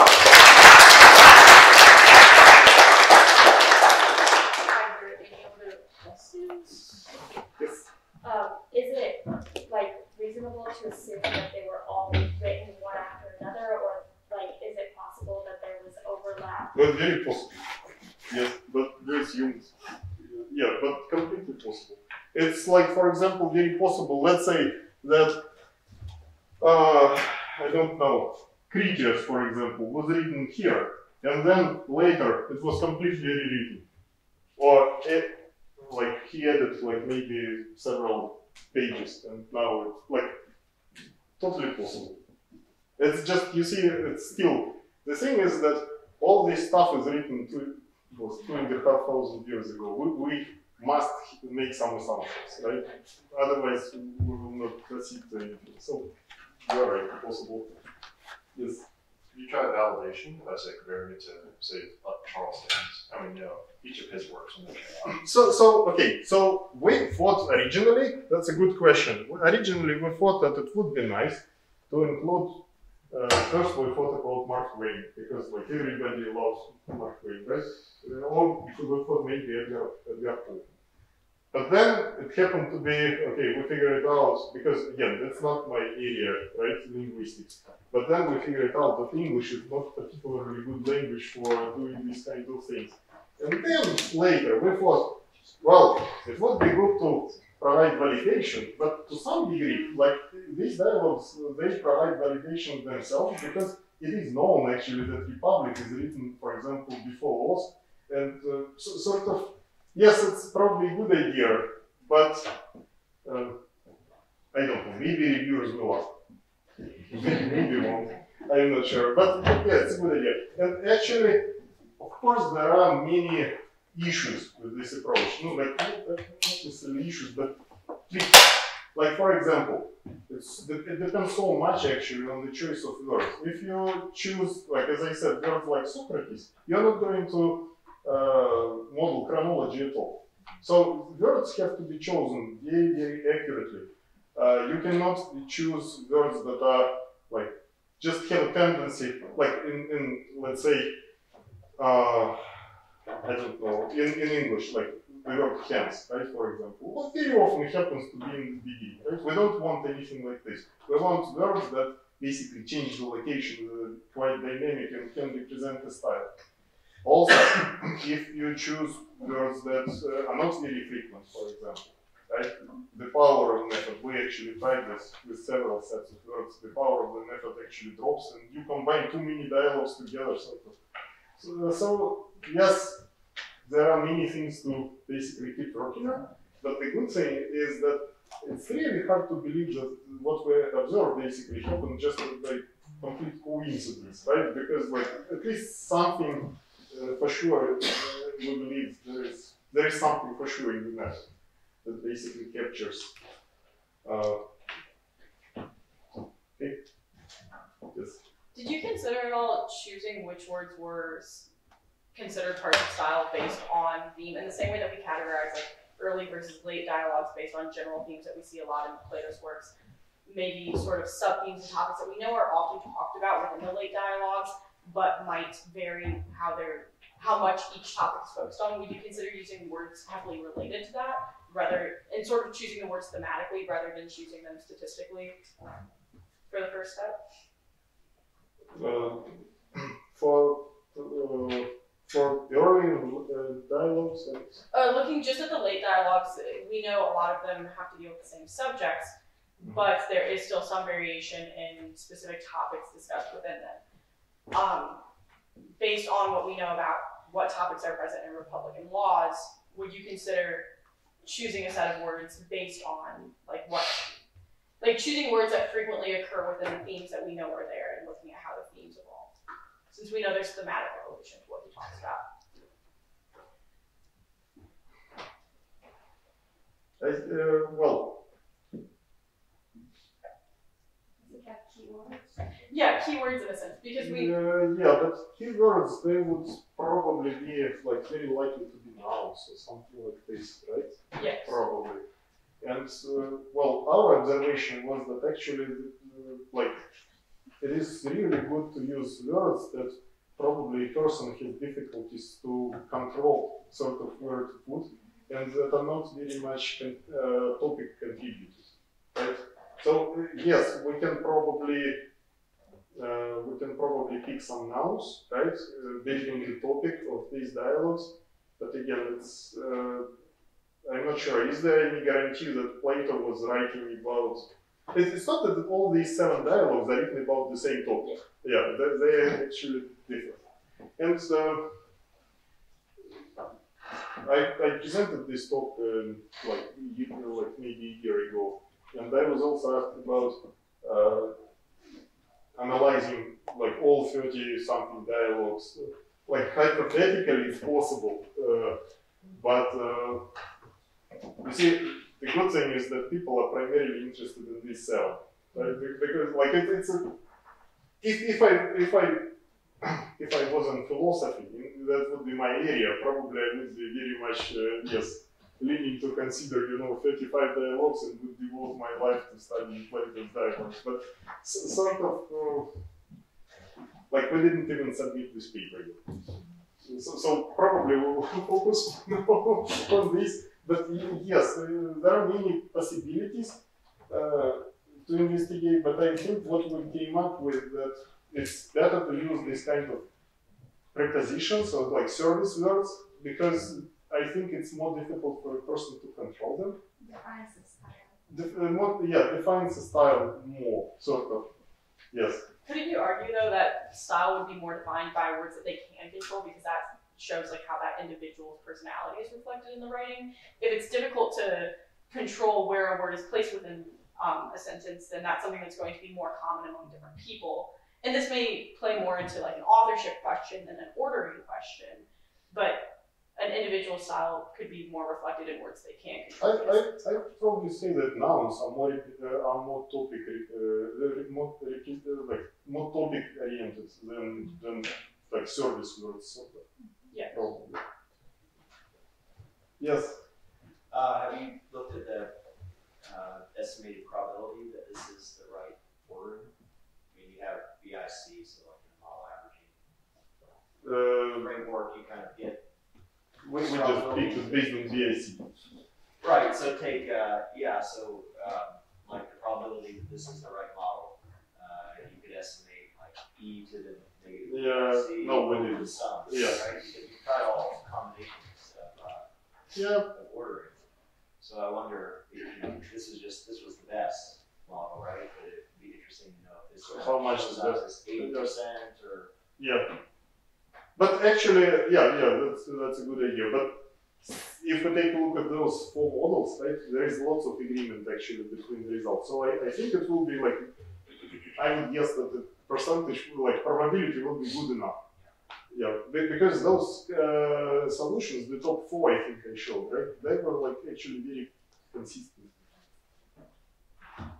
Speaker 3: there any other questions?
Speaker 1: Yes.
Speaker 3: Is it like reasonable to assume that they were all written one after another, or like is it possible that there was overlap?
Speaker 1: But very possible. Yes, but very assumed. Yeah, but completely possible. It's like, for example, very possible. Let's say that I don't know, Critias, for example, was written here, and then later it was completely rewritten, or like he added like maybe several pages, and now it's like totally possible. It's just, you see, it's still the thing is that all this stuff is written 2,500 years ago. We must make some assumptions, right? Otherwise, we will not proceed to anything. So, you're right, possible. Yes.
Speaker 5: you try validation? If I say compare it to, say, Charles Dickens, I mean, each of his works when they came out.
Speaker 1: So we thought originally, that's a good question. Originally we thought that it would be nice to include, first we thought about Mark Twain, because like everybody loves Mark Twain, right? Or we thought maybe Edgar Poe. But then it happened to be, okay, we figured it out, because again, that's not my area, right, linguistics. But then we figured out that English is not particularly good language for doing these kind of things. And then later we thought, well, it would be good to provide validation, but to some degree, like these dialogues, they provide validation themselves, because it is known actually that Republic is written, for example, before Oz, and sort of, yes, it's probably a good idea, but I don't know, maybe reviewers will ask. Maybe won't. I'm not sure, but yeah, it's a good idea. And actually, of course, there are many issues with this approach. No, like not necessarily issues, but like for example, it depends so much actually on the choice of words. If you choose, like as I said, words like Socrates, you're not going to model chronology at all. So words have to be chosen very, very accurately. You cannot choose words that are like just have a tendency, like in let's say, I don't know, in English, like the word hence, right, for example. What very often happens to be in the beginning, right? We don't want anything like this. We want words that basically change the location, quite dynamic and can represent a style. Also, if you choose words that are not very frequent, for example, right? The power of method, we actually tried this with several sets of words. The power of the method actually drops, and you combine too many dialogues together, sort of. So yes, there are many things to basically keep working on, but the good thing is that it's really hard to believe that what we observe basically happened just by complete coincidence, right? Because like at least something for sure, we believe there is something for sure in the method that basically captures. Okay. Yes.
Speaker 4: Did you consider at all choosing which words were considered parts of style based on theme, in the same way that we categorize like early versus late dialogues based on general themes that we see a lot in Plato's works? Maybe sort of sub-themes and topics that we know are often talked about within the late dialogues, but might vary how much each topic is focused on. Would you consider using words heavily related to that, and sort of choosing the words thematically rather than choosing them statistically for the first step?
Speaker 1: For the early dialogues,
Speaker 4: looking just at the late dialogues, we know a lot of them have to deal with the same subjects, but there is still some variation in specific topics discussed within them. Based on what we know about what topics are present in Republican laws, would you consider choosing a set of words based on choosing words that frequently occur within the themes that we know are there and looking at how the themes evolve? Since we know there's thematic evolution to what he talks about.
Speaker 1: Well.
Speaker 3: Keywords?
Speaker 4: Yeah, keywords in a sense, because we.
Speaker 1: Yeah, but keywords, they would probably be like very likely to be nouns or something like this, right?
Speaker 4: Yes.
Speaker 1: Probably. And well, our observation was that actually, like, it is really good to use words that probably a person has difficulties to control, sort of where to put, and that are not very much topic contributors, right? So yes, we can probably pick some nouns, right, based on the topic of these dialogues. But again, it's I'm not sure. Is there any guarantee that Plato was writing about? It's not that all these 7 dialogues are written about the same topic. Yeah, they are actually different. And I presented this talk like maybe a year ago, and I was also asked about analyzing like all 30-something dialogues. Like hypothetically, it's possible, but you see, the good thing is that people are primarily interested in this cell, right? Because like if I was in philosophy, that would be my area. Probably I would be very much yes, leaning to consider 35 dialogues and would devote my life to studying Plato's dialogues. But sort of like we didn't even submit this paper yet. So probably we will focus on this. But yes, there are many possibilities to investigate. But I think what we came up with that it's better to use this kind of prepositions or like service words because I think it's more difficult for a person to control them.
Speaker 3: Defines the style.
Speaker 1: Defines the style more, sort of. Yes.
Speaker 4: Couldn't you argue though that style would be more defined by words that they can control because that shows like how that individual's personality is reflected in the writing? If it's difficult to control where a word is placed within a sentence, then that's something that's going to be more common among different people. And this may play more into like an authorship question than an ordering question, but an individual style could be more reflected in words they can control.
Speaker 1: I would probably say that nouns are more topic more topic oriented than like service words. Sort of.
Speaker 4: Yeah.
Speaker 1: Probably. Yes.
Speaker 6: Have you looked at the estimated probability that this is the right word? I mean, you have BIC, so like in model averaging framework, you kind of get.
Speaker 1: We just picked it based on BIC.
Speaker 6: Right. So take like the probability that this is the right model. You could estimate like e to the negative c over the sum.
Speaker 1: Yeah.
Speaker 6: Right. Because you try all combinations of ordering. So I wonder if this was the best model, right? But it'd be interesting to know if this
Speaker 1: how much is that?
Speaker 6: 80% or
Speaker 1: But actually, that's a good idea. But if we take a look at those four models, right, there is lots of agreement actually between the results. So I think it will be like, I would guess that the percentage, like probability, will be good enough. Yeah, because those solutions, the top four, I think I showed, right, they were like actually very consistent.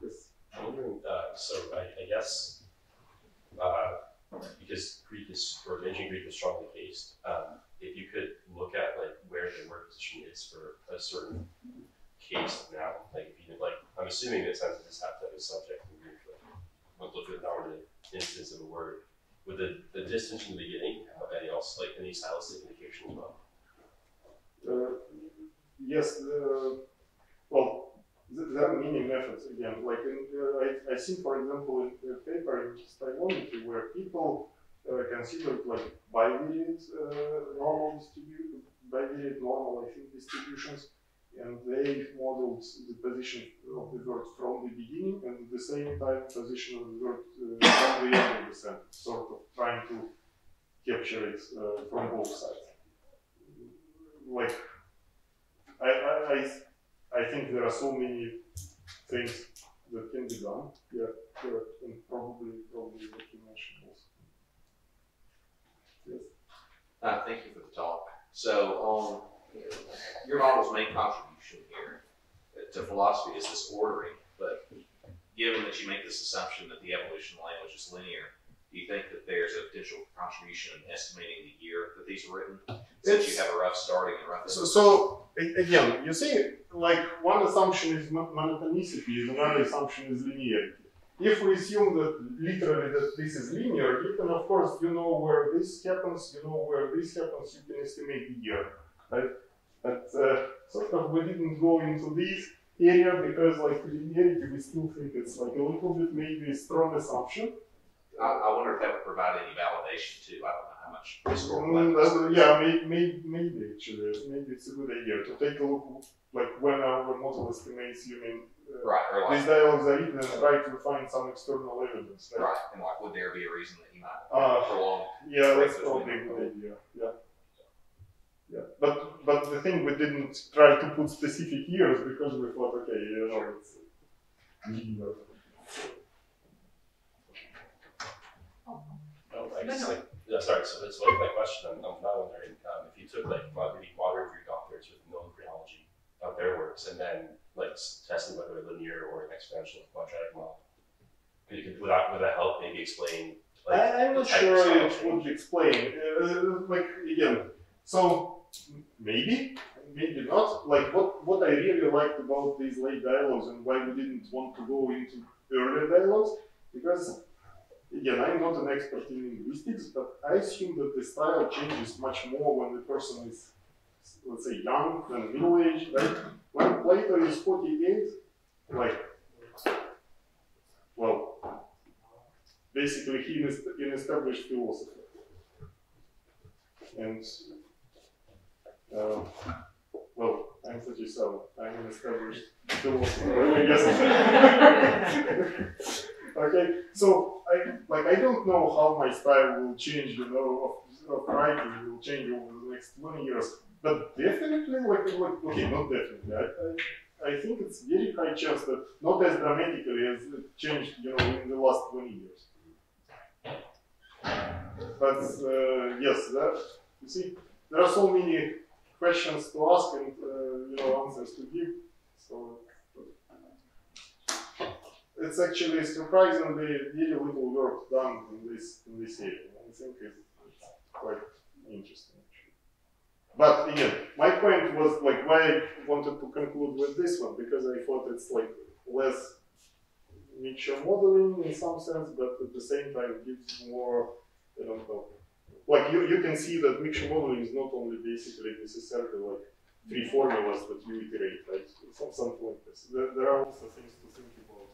Speaker 1: Yes.
Speaker 7: I'm wondering, so I guess because Greek is, or ancient Greek is strongly based, if you could look at like where the word position is for a certain case now, like if you like, I'm assuming that sentences have to have a subject in Greek, like look at an instance of a word. Would the distance in the beginning have any else, like any stylistic indication as well?
Speaker 1: Yes, well, there are many methods again. Like I see, for example, in a paper in stylometry where people considered like bivariate normal distributions, and they modeled the position of the word from the beginning and at the same time position of the word from the end of the sentence, sort of trying to capture it from both sides. Like I think there are so many things that can be done. Yeah, and probably what you mentioned also. Yes.
Speaker 8: Thank you for the talk. So, your model's main contribution here to philosophy is this ordering, but given that you make this assumption that the evolution of language is linear, do you think that there's a potential contribution in estimating the year that these were written? Since you have a rough starting and rough ending.
Speaker 1: So again, you see, like one assumption is monotonicity, another assumption is linearity. If we assume that literally that this is linear, you can of course, you know where this happens, you know where this happens, you can estimate the year, right? But sort of we didn't go into this area because like linearity, we still think it's like a little bit maybe a strong assumption.
Speaker 8: I wonder if that would provide any validation too. I don't know how much historical evidence.
Speaker 1: Yeah, maybe actually, maybe it's a good idea to take a look, like when our model estimates, you mean,
Speaker 8: right, or like,
Speaker 1: these dialogues are written and try to find some external evidence.
Speaker 8: Right, and like, would there be a reason that you might prolong?
Speaker 1: Yeah, that's probably a good idea. Yeah. But the thing, we didn't try to put specific years because we thought, okay, it's linear.
Speaker 7: I guess like, sorry, so that's like my question. I'm now wondering if you took like maybe modern Greek authors with no chronology of their works and then like testing whether they're linear or exponential quadratic model, would that help maybe explain Like,
Speaker 1: I'm not
Speaker 7: type
Speaker 1: sure
Speaker 7: style
Speaker 1: it
Speaker 7: change?
Speaker 1: would explain. Like again, so maybe not. Like what I really liked about these late dialogues and why we didn't want to go into earlier dialogues, because again, I'm not an expert in linguistics, but I assume that the style changes much more when the person is, let's say, young than middle-aged, right? When Plato is 48, like, well, basically he is an established philosopher. And, well, I'm 37, I'm an established philosopher, I guess. Okay, so I don't know how my style will change, you know, of writing will change over the next 20 years, but definitely, okay, not definitely. I think it's very high chance that not as dramatically as it changed, you know, in the last 20 years. But yes, you see, there are so many questions to ask and you know, answers to give. So it's actually surprisingly very little work done in this area. I think it's quite interesting actually. But again, my point was like why I wanted to conclude with this one, because I thought it's like less mixture modeling in some sense, but at the same time gives more, I don't know. Like you can see that mixture modeling is not only basically necessarily like 3 formulas that you iterate, right? Something like this. There are also things to think about.